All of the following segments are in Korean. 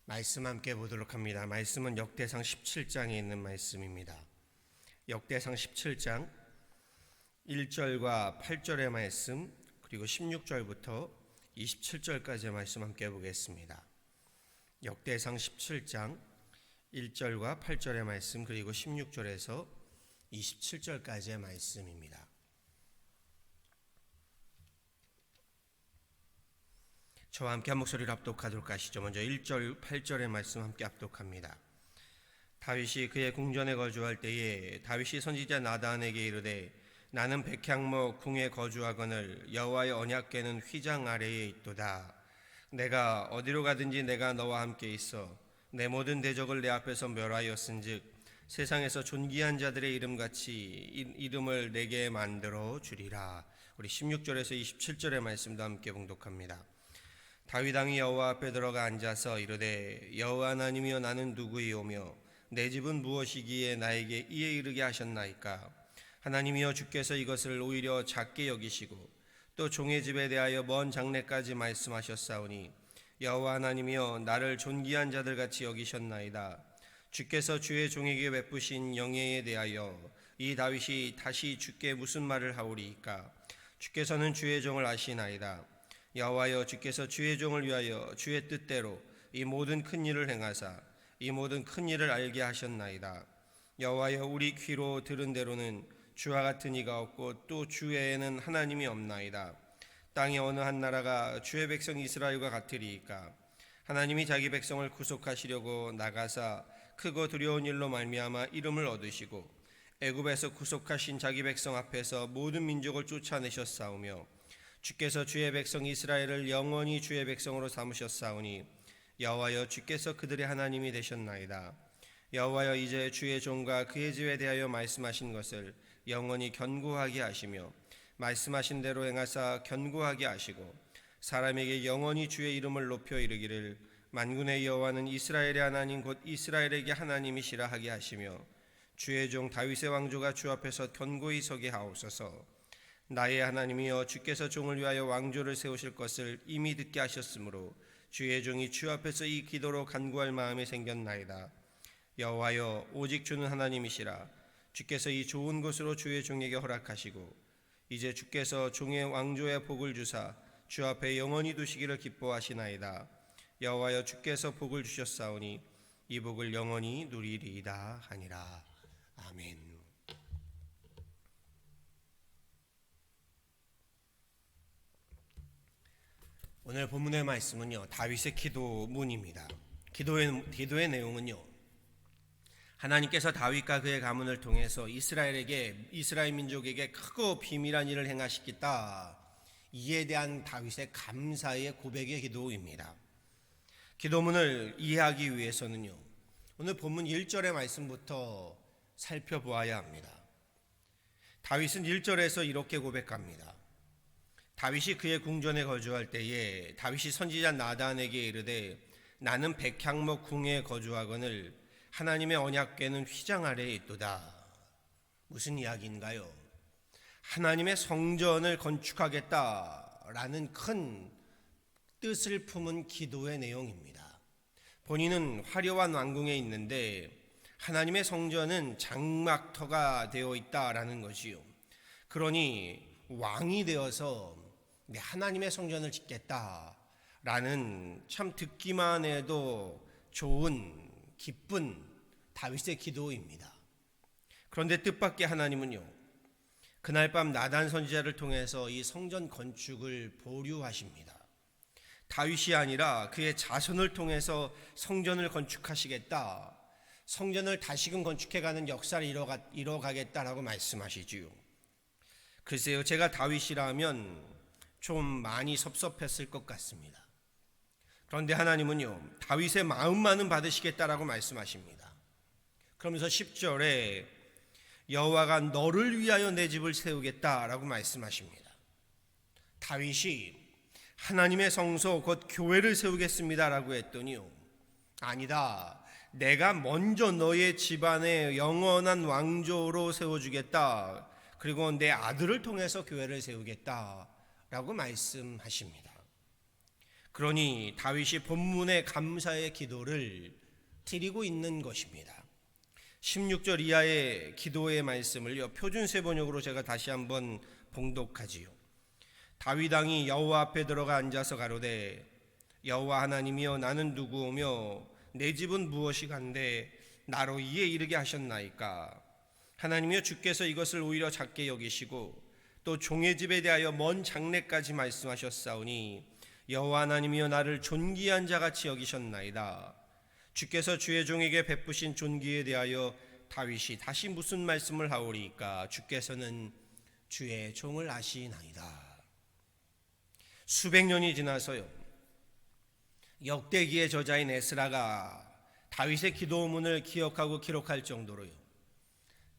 말씀 함께 보도록 합니다. 말씀은 역대상 17장에 있는 말씀입니다. 역대상 17장 1절과 8절의 말씀, 그리고 16절부터 27절까지의 말씀 함께 보겠습니다. 역대상 17장 1절과 8절의 말씀, 그리고 16절에서 27절까지의 말씀입니다. 저와 함께 한 목소리로 합독하도록 하시죠. 먼저 1절, 8절의 말씀 함께 합독합니다. 다윗이 그의 궁전에 거주할 때에 다윗이 선지자 나단에게 이르되 나는 백향목 궁에 거주하거늘 여호와의 언약궤는 휘장 아래에 있도다. 내가 어디로 가든지 내가 너와 함께 있어 내 모든 대적을 내 앞에서 멸하였은즉 세상에서 존귀한 자들의 이름같이 이름을 내게 만들어 주리라. 우리 16절에서 27절의 말씀도 함께 봉독합니다. 다윗 왕이 여호와 앞에 들어가 앉아서 이르되 여호와 하나님이여 나는 누구이오며 내 집은 무엇이기에 나에게 이에 이르게 하셨나이까. 하나님이여 주께서 이것을 오히려 작게 여기시고 또 종의 집에 대하여 먼 장래까지 말씀하셨사오니 여호와 하나님이여 나를 존귀한 자들같이 여기셨나이다. 주께서 주의 종에게 베푸신 영예에 대하여 이 다윗이 다시 주께 무슨 말을 하오리이까. 주께서는 주의 종을 아시나이다. 여호와여 주께서 주의 종을 위하여 주의 뜻대로 이 모든 큰 일을 행하사 이 모든 큰 일을 알게 하셨나이다. 여호와여 우리 귀로 들은 대로는 주와 같은 이가 없고 또 주 외에는 하나님이 없나이다. 땅의 어느 한 나라가 주의 백성 이스라엘과 같으리이까. 하나님이 자기 백성을 구속하시려고 나가사 크고 두려운 일로 말미암아 이름을 얻으시고 애굽에서 구속하신 자기 백성 앞에서 모든 민족을 쫓아내셨사오며 주께서 주의 백성 이스라엘을 영원히 주의 백성으로 삼으셨사오니 여호와여 주께서 그들의 하나님이 되셨나이다. 여호와여 이제 주의 종과 그의 집에 대하여 말씀하신 것을 영원히 견고하게 하시며 말씀하신 대로 행하사 견고하게 하시고 사람에게 영원히 주의 이름을 높여 이르기를 만군의 여호와는 이스라엘의 하나님 곧 이스라엘에게 하나님이시라 하게 하시며 주의 종 다윗의 왕조가 주 앞에서 견고히 서게 하옵소서. 나의 하나님이여 주께서 종을 위하여 왕조를 세우실 것을 이미 듣게 하셨으므로 주의 종이 주 앞에서 이 기도로 간구할 마음이 생겼나이다. 여호와여 오직 주는 하나님이시라. 주께서 이 좋은 것으로 주의 종에게 허락하시고 이제 주께서 종의 왕조에 복을 주사 주 앞에 영원히 두시기를 기뻐하시나이다. 여호와여 주께서 복을 주셨사오니 이 복을 영원히 누리리이다 하니라. 아멘. 오늘 본문의 말씀은요, 다윗의 기도문입니다. 기도의 내용은요, 하나님께서 다윗과 그의 가문을 통해서 이스라엘 민족에게 크고 비밀한 일을 행하시겠다, 이에 대한 다윗의 감사의 고백의 기도입니다. 기도문을 이해하기 위해서는요, 오늘 본문 1절의 말씀부터 살펴보아야 합니다. 다윗은 1절에서 이렇게 고백합니다. 다윗이 그의 궁전에 거주할 때에 다윗이 선지자 나단에게 이르되 나는 백향목 궁에 거주하거늘 하나님의 언약궤는 휘장 아래에 있도다. 무슨 이야기인가요? 하나님의 성전을 건축하겠다라는 큰 뜻을 품은 기도의 내용입니다. 본인은 화려한 왕궁에 있는데 하나님의 성전은 장막터가 되어 있다라는 것이요. 그러니 왕이 되어서 하나님의 성전을 짓겠다라는 참 듣기만 해도 좋은 기쁜 다윗의 기도입니다. 그런데 뜻밖의 하나님은요, 그날 밤 나단 선지자를 통해서 이 성전 건축을 보류하십니다. 다윗이 아니라 그의 자손을 통해서 성전을 건축하시겠다, 성전을 다시금 건축해가는 역사를 이뤄가겠다라고 말씀하시지요. 글쎄요, 제가 다윗이라면 좀 많이 섭섭했을 것 같습니다. 그런데 하나님은요, 다윗의 마음만은 받으시겠다라고 말씀하십니다. 그러면서 10절에 여호와가 너를 위하여 내 집을 세우겠다라고 말씀하십니다. 다윗이 하나님의 성소 곧 교회를 세우겠습니다라고 했더니요, 아니다, 내가 먼저 너의 집안에 영원한 왕조로 세워주겠다, 그리고 내 아들을 통해서 교회를 세우겠다라고 말씀하십니다. 그러니 다윗이 본문의 감사의 기도를 드리고 있는 것입니다. 16절 이하의 기도의 말씀을요, 표준세 번역으로 제가 다시 한번 봉독하지요. 다윗 왕이 여호와 앞에 들어가 앉아서 가로되 여호와 하나님이여 나는 누구오며 내 집은 무엇이간데 나로 이에 이르게 하셨나이까. 하나님이여 주께서 이것을 오히려 작게 여기시고 또 종의 집에 대하여 먼 장래까지 말씀하셨사오니 여호와 하나님이여 나를 존귀한 자같이 여기셨나이다. 주께서 주의 종에게 베푸신 존귀에 대하여 다윗이 다시 무슨 말씀을 하오리까. 주께서는 주의 종을 아시나이다. 수백 년이 지나서요, 역대기의 저자인 에스라가 다윗의 기도문을 기억하고 기록할 정도로요,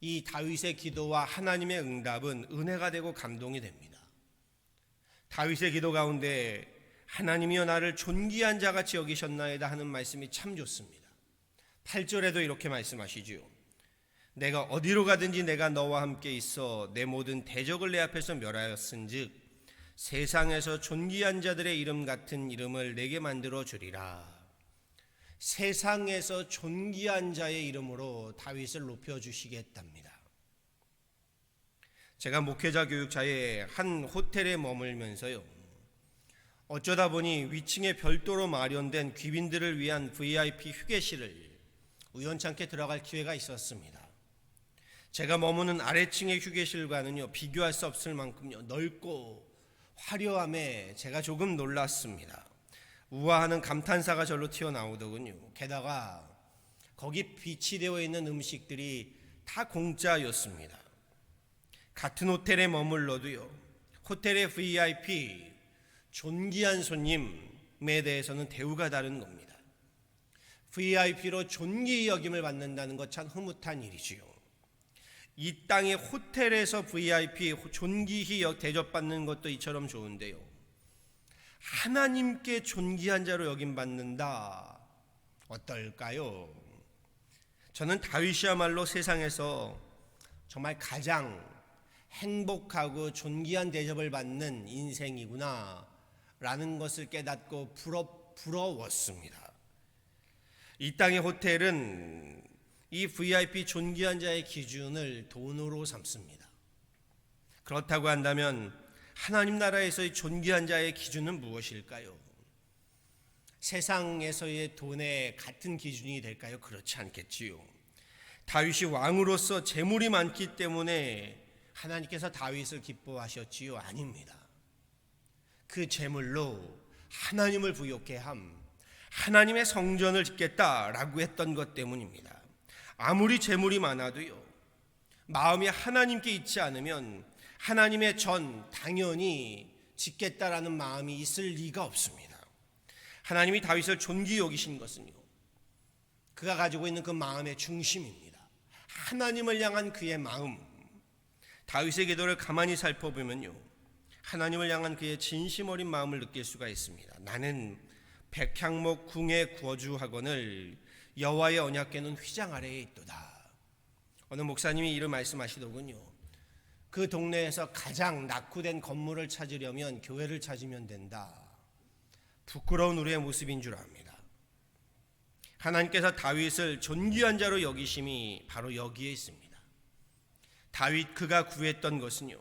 이 다윗의 기도와 하나님의 응답은 은혜가 되고 감동이 됩니다. 다윗의 기도 가운데 하나님이여 나를 존귀한 자같이 여기셨나이다 하는 말씀이 참 좋습니다. 8절에도 이렇게 말씀하시지요. 내가 어디로 가든지 내가 너와 함께 있어 내 모든 대적을 내 앞에서 멸하였은즉 세상에서 존귀한 자들의 이름 같은 이름을 내게 만들어 주리라. 세상에서 존귀한 자의 이름으로 다윗을 높여주시겠답니다. 제가 목회자 교육자의 한 호텔에 머물면서요, 어쩌다 보니 위층에 별도로 마련된 귀빈들을 위한 VIP 휴게실을 우연찮게 들어갈 기회가 있었습니다. 제가 머무는 아래층의 휴게실과는요, 비교할 수 없을 만큼요 넓고 화려함에 제가 조금 놀랐습니다. 우아하는 감탄사가 절로 튀어나오더군요. 게다가 거기 비치되어 있는 음식들이 다 공짜였습니다. 같은 호텔에 머물러도요, 호텔의 VIP, 존귀한 손님에 대해서는 대우가 다른 겁니다. VIP로 존귀 여김을 받는다는 것 참 흐뭇한 일이지요. 이 땅의 호텔에서 VIP 존귀히 대접받는 것도 이처럼 좋은데요, 하나님께 존귀한 자로 여김받는다, 어떨까요? 저는 다윗이야말로 세상에서 정말 가장 행복하고 존귀한 대접을 받는 인생이구나 라는 것을 깨닫고 부러웠습니다. 이 땅의 호텔은 이 VIP 존귀한 자의 기준을 돈으로 삼습니다. 그렇다고 한다면 하나님 나라에서의 존귀한 자의 기준은 무엇일까요? 세상에서의 돈의 같은 기준이 될까요? 그렇지 않겠지요. 다윗이 왕으로서 재물이 많기 때문에 하나님께서 다윗을 기뻐하셨지요? 아닙니다. 그 재물로 하나님을 부욕해 함, 하나님의 성전을 짓겠다라고 했던 것 때문입니다. 아무리 재물이 많아도요, 마음이 하나님께 있지 않으면 하나님의 전 당연히 짓겠다라는 마음이 있을 리가 없습니다. 하나님이 다윗을 존귀 여기신 것은요, 그가 가지고 있는 그 마음의 중심입니다. 하나님을 향한 그의 마음. 다윗의 기도를 가만히 살펴보면요, 하나님을 향한 그의 진심 어린 마음을 느낄 수가 있습니다. 나는 백향목 궁에 거주하거늘 여호와의 언약궤는 휘장 아래에 있도다. 어느 목사님이 이런 말씀하시더군요. 그 동네에서 가장 낙후된 건물을 찾으려면 교회를 찾으면 된다. 부끄러운 우리의 모습인 줄 압니다. 하나님께서 다윗을 존귀한 자로 여기심이 바로 여기에 있습니다. 다윗 그가 구했던 것은요,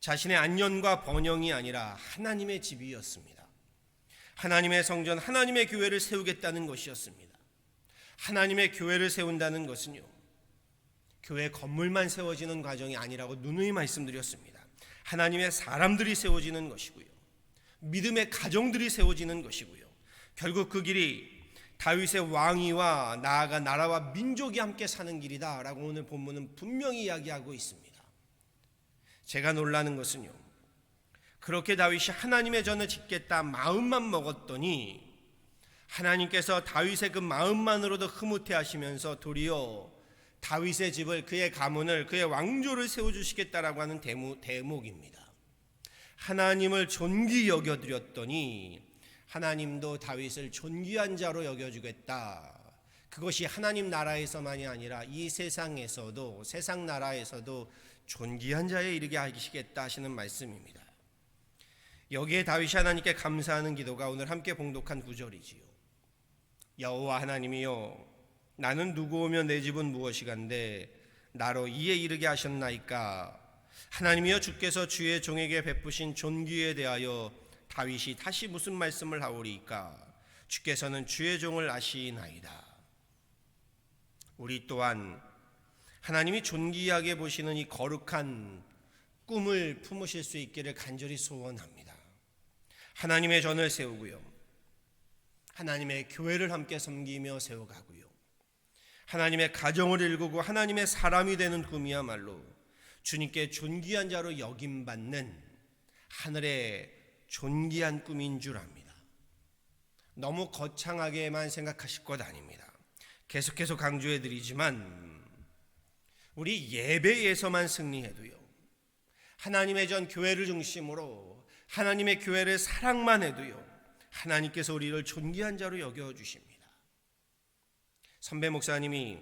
자신의 안연과 번영이 아니라 하나님의 집이었습니다. 하나님의 성전, 하나님의 교회를 세우겠다는 것이었습니다. 하나님의 교회를 세운다는 것은요, 교회 건물만 세워지는 과정이 아니라고 누누이 말씀드렸습니다. 하나님의 사람들이 세워지는 것이고요, 믿음의 가정들이 세워지는 것이고요, 결국 그 길이 다윗의 왕위와 나아가 나라와 민족이 함께 사는 길이다 라고 오늘 본문은 분명히 이야기하고 있습니다. 제가 놀라는 것은요, 그렇게 다윗이 하나님의 전을 짓겠다 마음만 먹었더니 하나님께서 다윗의 그 마음만으로도 흐뭇해 하시면서 도리어 다윗의 집을, 그의 가문을, 그의 왕조를 세워주시겠다라고 하는 대목입니다. 하나님을 존귀 여겨드렸더니 하나님도 다윗을 존귀한 자로 여겨주겠다. 그것이 하나님 나라에서만이 아니라 이 세상에서도, 세상 나라에서도 존귀한 자에 이르게 하시겠다 하시는 말씀입니다. 여기에 다윗이 하나님께 감사하는 기도가 오늘 함께 봉독한 구절이지요. 여호와 하나님이여, 나는 누구 오며 내 집은 무엇이간데 나로 이에 이르게 하셨나이까. 하나님이여, 주께서 주의 종에게 베푸신 존귀에 대하여 다윗이 다시 무슨 말씀을 하오리이까. 주께서는 주의 종을 아시나이다. 우리 또한 하나님이 존귀하게 보시는 이 거룩한 꿈을 품으실 수 있기를 간절히 소원합니다. 하나님의 전을 세우고요, 하나님의 교회를 함께 섬기며 세워가고요, 하나님의 가정을 일구고 하나님의 사람이 되는 꿈이야말로 주님께 존귀한 자로 여김받는 하늘의 존귀한 꿈인 줄 압니다. 너무 거창하게만 생각하실 것 아닙니다. 계속해서 강조해드리지만 우리 예배에서만 승리해도요, 하나님의 전 교회를 중심으로 하나님의 교회를 사랑만 해도요, 하나님께서 우리를 존귀한 자로 여겨주십니다. 선배 목사님이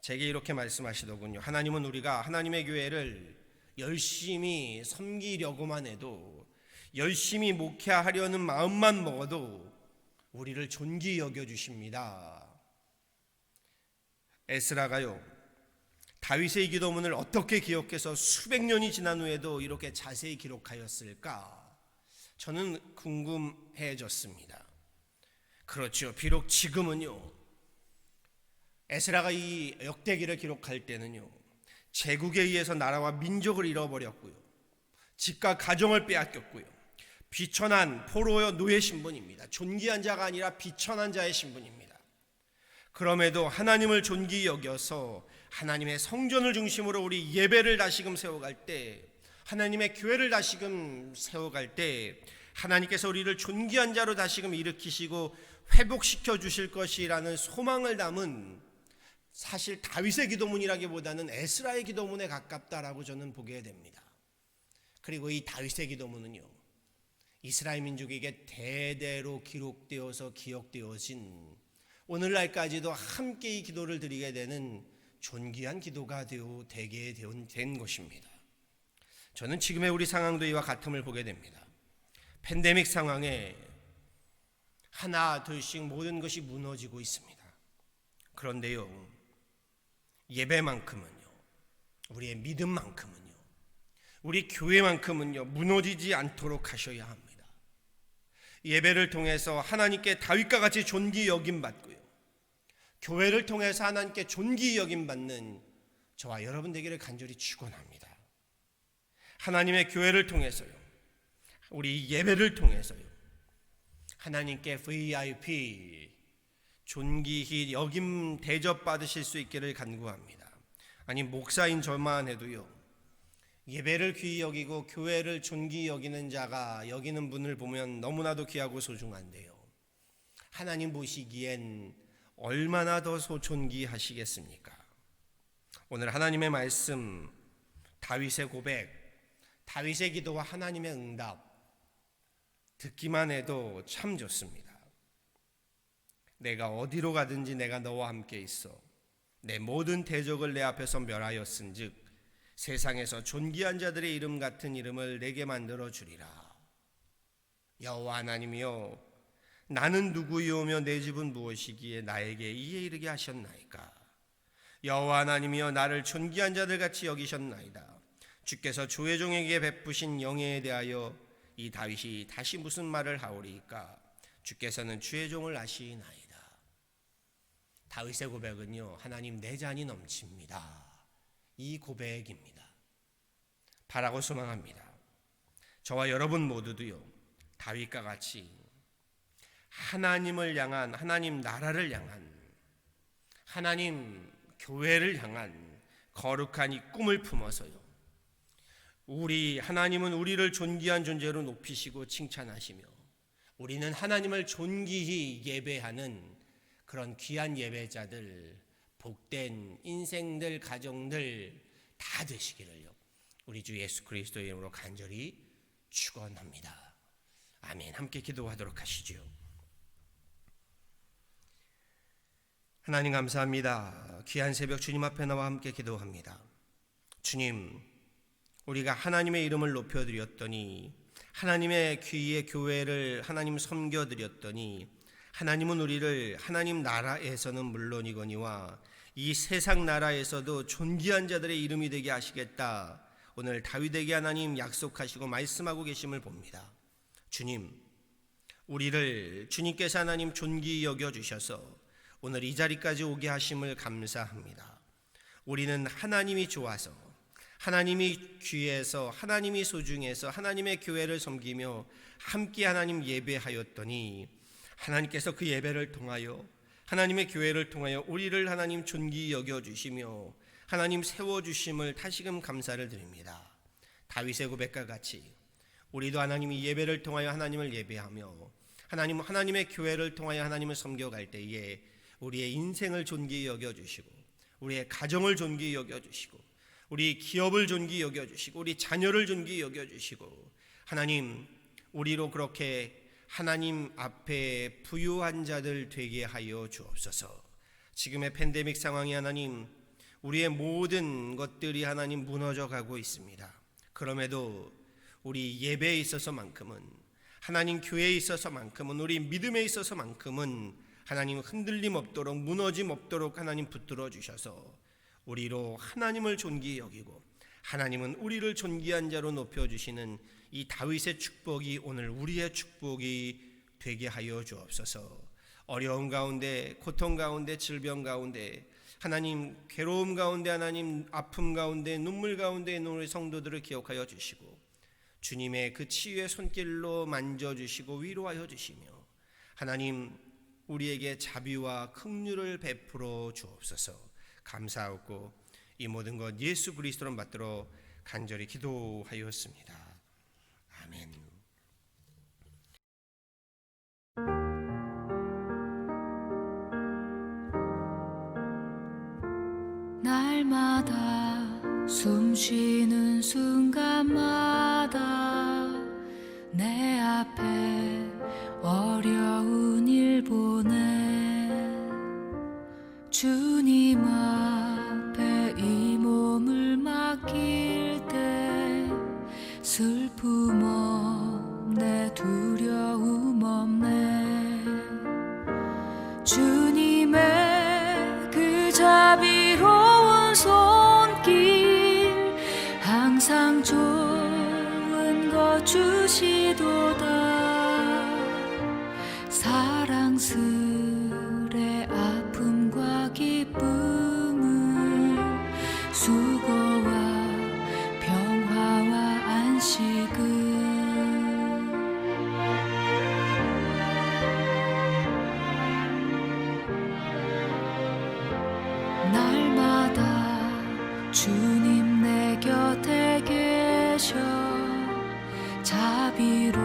제게 이렇게 말씀하시더군요. 하나님은 우리가 하나님의 교회를 열심히 섬기려고만 해도, 열심히 목회하려는 마음만 먹어도 우리를 존귀히 여겨주십니다. 에스라가요, 다윗의 기도문을 어떻게 기억해서 수백 년이 지난 후에도 이렇게 자세히 기록하였을까? 저는 궁금해졌습니다. 그렇죠. 비록 지금은요, 에스라가 이 역대기를 기록할 때는요, 제국에 의해서 나라와 민족을 잃어버렸고요, 집과 가정을 빼앗겼고요, 비천한 포로의 노예 신분입니다. 존귀한 자가 아니라 비천한 자의 신분입니다. 그럼에도 하나님을 존귀히 여겨서 하나님의 성전을 중심으로 우리 예배를 다시금 세워갈 때, 하나님의 교회를 다시금 세워갈 때 하나님께서 우리를 존귀한 자로 다시금 일으키시고 회복시켜 주실 것이라는 소망을 담은, 사실 다윗의 기도문이라기보다는 에스라의 기도문에 가깝다라고 저는 보게 됩니다. 그리고 이 다윗의 기도문은요, 이스라엘 민족에게 대대로 기록되어서 기억되어진 오늘날까지도 함께 이 기도를 드리게 되는 존귀한 기도가 되게 된 것입니다. 저는 지금의 우리 상황도 이와 같음을 보게 됩니다. 팬데믹 상황에 하나 둘씩 모든 것이 무너지고 있습니다. 그런데요, 예배만큼은요, 우리의 믿음만큼은요, 우리 교회만큼은요 무너지지 않도록 하셔야 합니다. 예배를 통해서 하나님께 다윗과 같이 존귀 여김받고요, 교회를 통해서 하나님께 존귀 여김받는 저와 여러분 되기를 간절히 축원합니다. 하나님의 교회를 통해서요, 우리 예배를 통해서요, 하나님께 VIP 존귀히 여김 대접 받으실 수 있기를 간구합니다. 아니, 목사인 저만 해도요, 예배를 귀히 여기고 교회를 존귀히 여기는 자가 여기는 분을 보면 너무나도 귀하고 소중한데요, 하나님 보시기엔 얼마나 더 존귀하시겠습니까? 오늘 하나님의 말씀, 다윗의 고백, 다윗의 기도와 하나님의 응답 듣기만 해도 참 좋습니다. 내가 어디로 가든지 내가 너와 함께 있어 내 모든 대적을 내 앞에서 멸하였은즉 세상에서 존귀한 자들의 이름 같은 이름을 내게 만들어 주리라. 여호와 하나님이여, 나는 누구이오며 내 집은 무엇이기에 나에게 이에 이르게 하셨나이까. 여호와 하나님이여, 나를 존귀한 자들 같이 여기셨나이다. 주께서 주의 종에게 베푸신 영예에 대하여 이 다윗이 다시 무슨 말을 하오리이까. 주께서는 주의 종을 아시나이다. 다윗의 고백은요, 하나님 내 잔이 넘칩니다, 이 고백입니다. 바라고 소망합니다. 저와 여러분 모두도요, 다윗과 같이 하나님을 향한, 하나님 나라를 향한, 하나님 교회를 향한 거룩한 이 꿈을 품어서요, 우리 하나님은 우리를 존귀한 존재로 높이시고 칭찬하시며 우리는 하나님을 존귀히 예배하는 그런 귀한 예배자들, 복된 인생들, 가정들 다 되시기를요, 우리 주 예수 그리스도의 이름으로 간절히 축원합니다. 아멘. 함께 기도하도록 하시죠. 하나님 감사합니다. 귀한 새벽 주님 앞에 나와 함께 기도합니다. 주님, 우리가 하나님의 이름을 높여드렸더니 하나님의 귀의 교회를 하나님 섬겨드렸더니 하나님은 우리를 하나님 나라에서는 물론이거니와 이 세상 나라에서도 존귀한 자들의 이름이 되게 하시겠다. 오늘 다윗에게 하나님 약속하시고 말씀하고 계심을 봅니다. 주님, 우리를 주님께서 하나님 존귀히 여겨주셔서 오늘 이 자리까지 오게 하심을 감사합니다. 우리는 하나님이 좋아서, 하나님이 귀해서, 하나님이 소중해서 하나님의 교회를 섬기며 함께 하나님 예배하였더니 하나님께서 그 예배를 통하여, 하나님의 교회를 통하여 우리를 하나님 존귀히 여겨주시며 하나님 세워주심을 다시금 감사를 드립니다. 다윗의 고백과 같이 우리도 하나님이 예배를 통하여 하나님을 예배하며 하나님의 교회를 통하여 하나님을 섬겨갈 때에 우리의 인생을 존귀히 여겨주시고 우리의 가정을 존귀히 여겨주시고 우리 기업을 존귀히 여겨주시고 우리 자녀를 존귀히 여겨주시고 하나님, 우리로 그렇게 하나님 앞에 부유한 자들 되게 하여 주옵소서. 지금의 팬데믹 상황이 하나님, 우리의 모든 것들이 하나님 무너져 가고 있습니다. 그럼에도 우리 예배에 있어서만큼은, 하나님 교회에 있어서만큼은, 우리 믿음에 있어서만큼은 하나님 흔들림 없도록, 무너짐 없도록 하나님 붙들어 주셔서 우리로 하나님을 존귀히 여기고 하나님은 우리를 존귀한 자로 높여주시는 이 다윗의 축복이 오늘 우리의 축복이 되게 하여 주옵소서. 어려움 가운데, 고통 가운데, 질병 가운데, 하나님 괴로움 가운데, 하나님 아픔 가운데, 눈물 가운데 있는 우리 성도들을 기억하여 주시고 주님의 그 치유의 손길로 만져주시고 위로하여 주시며 하나님 우리에게 자비와 긍휼을 베풀어 주옵소서. 감사하고 이 모든 것 예수 그리스도로 받들어 간절히 기도하였습니다. 아멘. 날마다 숨쉬는 순간마다 내 앞에 어려운 일 보내 주님 앞에 이 몸을 맡길 때 슬픔 없네, 두려움 없네. 주님의 그 자비로운 손길 항상 좋은 것 주시도다. 사랑스레 아픔과 기쁨을, 수고와 평화와 안식을 날마다 주님 내 곁에 계셔 자비로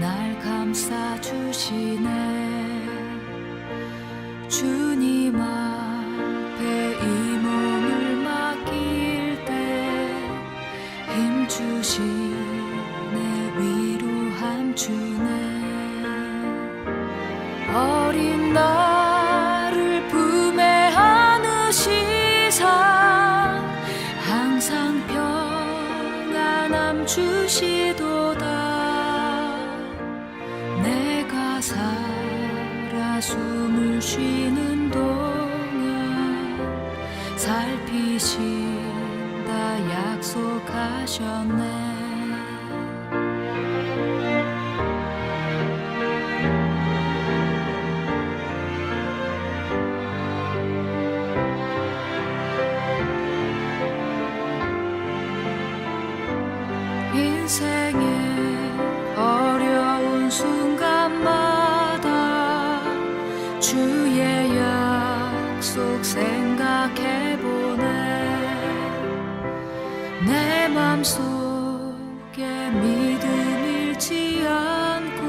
날 감싸주시네. 주님 앞에 이 몸을 맡길 때 힘주시네, 위로함 주네. 어린 나를 품에 안으시사 항상 평안함 주시도다. 내가 살아 숨을 쉬는 동안 살피신다 약속하셨네. 인생의 어려운 순간마다 주의 약속 생각해보네. 내 맘속에 믿음 잃지 않고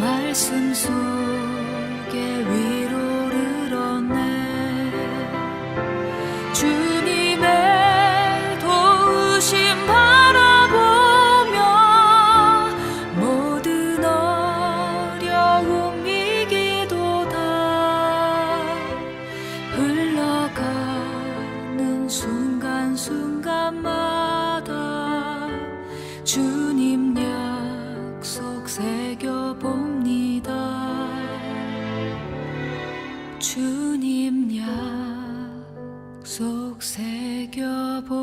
말씀 속에 위로를 얻네. 주님의 도우심 바라보며 모든 어려움 이기도다. 흘러가는 순간순간마다 주 주님 약속 새겨봅니다.